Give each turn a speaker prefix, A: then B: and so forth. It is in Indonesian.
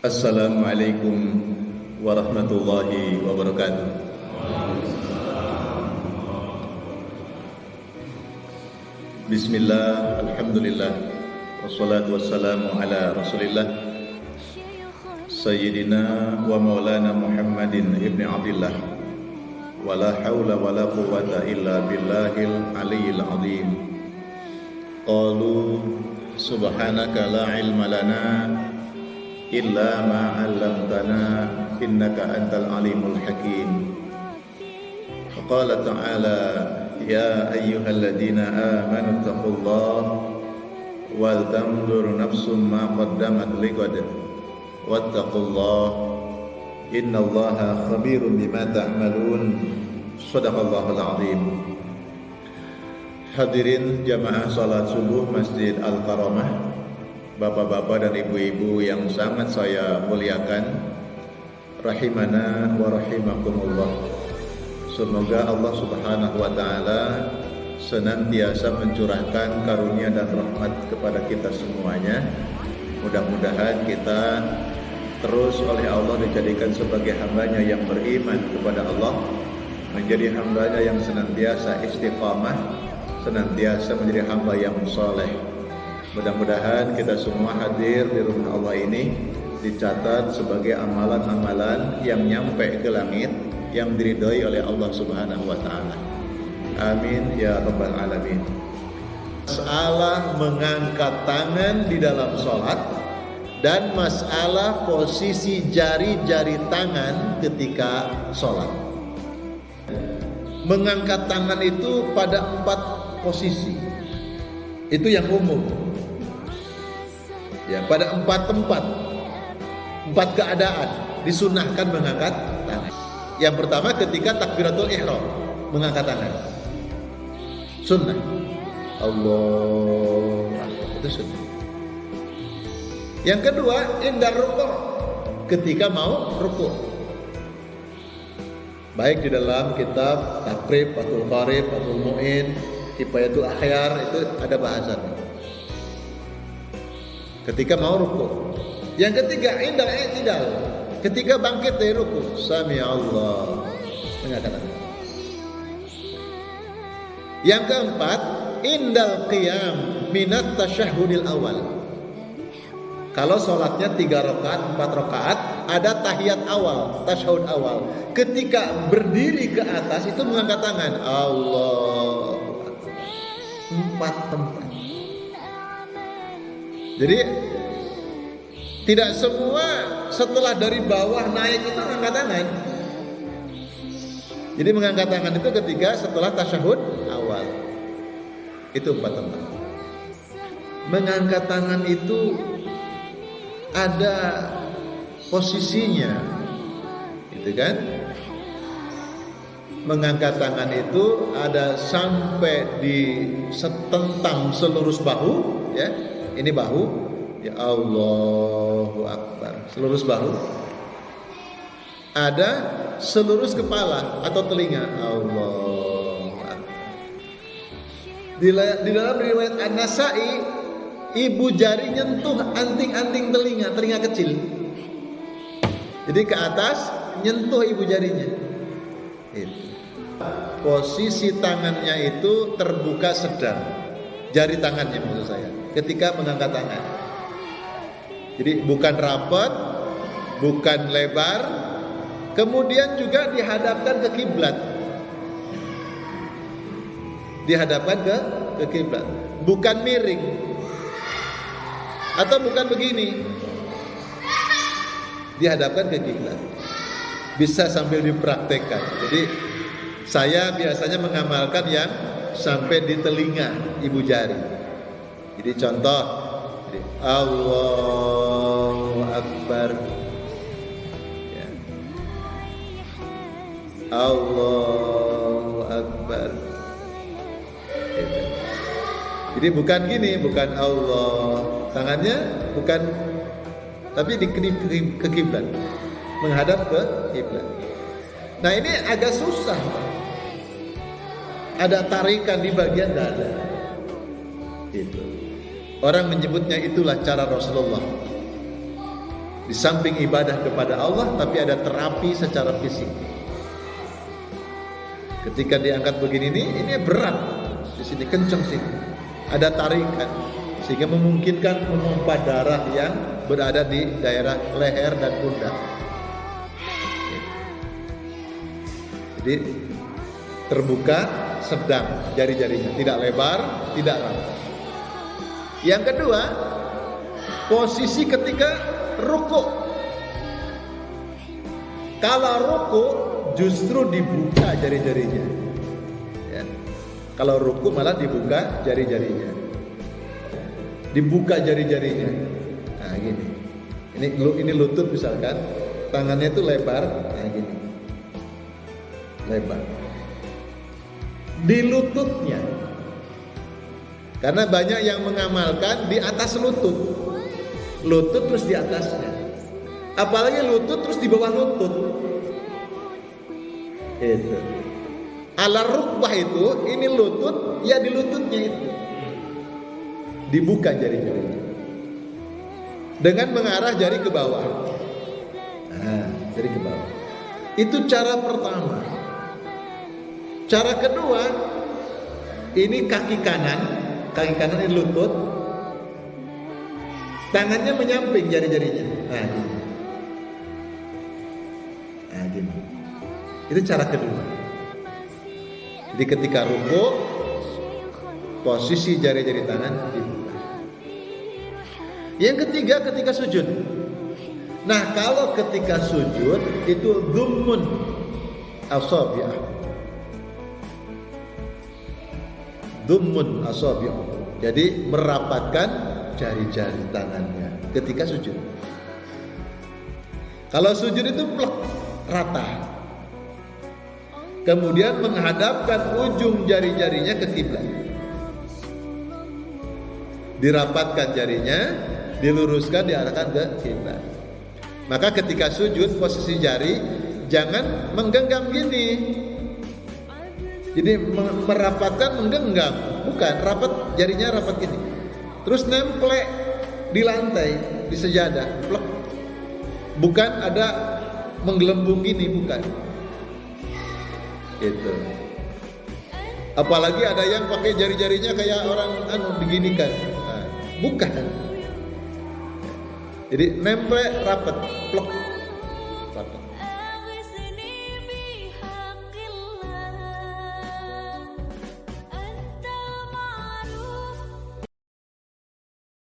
A: Assalamualaikum warahmatullahi wabarakatuh. Bismillah, alhamdulillah, wassalatu wassalamu ala rasulillah Sayyidina wa maulana Muhammadin ibni Abdillah. Wa la hawla wa la quwwata illa billahil aliyyil azim. Qalu subhanaka la ilma lana illa ma 'allamtana innaka antal alimul hakim. Qala ta'ala ya ayyuhalladzina amanu taqullaha wal tanzur nafsum ma qaddamat lighad wattaqullaha innallaha khabirum bima ta'malun. Shadaqallahul azim. Hadirin jamaah salat subuh Masjid Al-Karamah, bapak-bapak dan ibu-ibu yang sangat saya muliakan, rahimana wa rahimakumullah. Semoga Allah Subhanahu wa taala senantiasa mencurahkan karunia dan rahmat kepada kita semuanya. Mudah-mudahan kita terus oleh Allah dijadikan sebagai hambanya yang beriman kepada Allah, menjadi hambanya yang senantiasa istiqamah, senantiasa menjadi hamba yang saleh. Mudah-mudahan kita semua hadir di rumah Allah ini dicatat sebagai amalan-amalan yang nyampe ke langit, yang diridhoi oleh Allah Subhanahu wa taala. Amin ya rabbal alamin. Masalah mengangkat tangan di dalam sholat dan masalah posisi jari-jari tangan ketika sholat. Mengangkat tangan itu pada 4 posisi. Itu yang umum. Ya, pada 4 tempat, 4 keadaan disunahkan mengangkat tangan. Yang pertama ketika takbiratul ihram, mengangkat tangan. Sunnah. Allah, itu sunnah. Yang kedua, indah rukuk, ketika mau rukuk. Baik di dalam kitab Takrib, Fathul Qarib, Fathul Mu'in, Kifayatul Akhyar, itu ada bahasannya. Ketika mau rukuk. Yang ketiga, indal i'tidal, ketika bangkit dari rukuk. Sami Allah, mengatakan. Yang keempat, indal qiyam minat tasyahhudil awal. Kalau sholatnya 3 rakaat, 4 rakaat, ada tahiyat awal, tasyahud awal. Ketika berdiri ke atas itu mengangkat tangan. Allah. 4 tempat. Jadi tidak semua setelah dari bawah naik itu mengangkat tangan. Jadi mengangkat tangan itu ketika setelah tasyahud awal. Itu 4 tempat. Mengangkat tangan itu ada posisinya, gitu kan? Mengangkat tangan itu ada sampai di setentang selurus bahu, ya. Ini bahu, ya Allahu Akbar. Selurus bahu. Ada selurus kepala atau telinga. Allahu Akbar. Di dalam riwayat An-Nasa'i, ibu jari nyentuh anting-anting telinga kecil. Jadi ke atas nyentuh ibu jarinya. Itu. Posisi tangannya itu terbuka sedang. Jari tangannya maksud saya. Ketika mengangkat tangan. Jadi bukan rapat, bukan lebar, kemudian juga dihadapkan ke kiblat. Dihadapkan ke kiblat, bukan miring. Atau bukan begini. Dihadapkan ke kiblat. Bisa sambil dipraktekkan. Jadi saya biasanya mengamalkan yang sampai di telinga ibu jari. Jadi contoh, Allahu Akbar, ya. Allahu Akbar. Gitu. Jadi bukan gini, bukan Allah, tangannya bukan, tapi ke kiblat, menghadap ke kiblat. Nah ini agak susah, ada tarikan di bagian dada. Itu. Orang menyebutnya itulah cara Rasulullah. Di samping ibadah kepada Allah, tapi ada terapi secara fisik. Ketika diangkat begini ini berat, di sini kenceng sih, ada tarikan sehingga memungkinkan memompa darah yang berada di daerah leher dan pundak. Jadi terbuka sedang jari-jarinya, tidak lebar, tidak rapat. Yang kedua, posisi ketika ruku. Kalau ruku justru dibuka jari-jarinya. Ya. Kalau ruku malah dibuka jari-jarinya. Dibuka jari-jarinya. Nah gini. Ini lutut misalkan, tangannya itu lebar, nah gini. Lebar. Di lututnya. Karena banyak yang mengamalkan di atas lutut. Lutut terus di atasnya. Apalagi lutut terus di bawah lutut. Itu. Ala rukbah itu, ini lutut, ya di lututnya itu. Dibuka jari-jarinya. Dengan mengarah jari ke bawah. Nah, jari ke bawah. Itu cara pertama. Cara kedua, ini kaki kanan ini lutut, tangannya menyamping jari-jarinya. Nah, gini. Nah, gini. Itu cara kedua. Jadi ketika ruku, posisi jari-jari tangan dibuka. Yang ketiga, ketika sujud. Nah, kalau ketika sujud itu dhummun asabi'ah. Dhummun asabi'. Jadi merapatkan jari-jari tangannya ketika sujud. Kalau sujud itu plek, rata. Kemudian menghadapkan ujung jari-jarinya ke kiblat. Dirapatkan jarinya, diluruskan, diarahkan ke kiblat. Maka ketika sujud posisi jari jangan menggenggam gini. Jadi merapatkan menggenggam, bukan, rapat jarinya rapat gini. Terus nemplek di lantai, di sejadah, plek. Bukan ada menggelembung gini, bukan. Itu. Apalagi ada yang pakai jari-jarinya kayak orang beginikan. Nah, bukan. Jadi nemplek rapat, plek.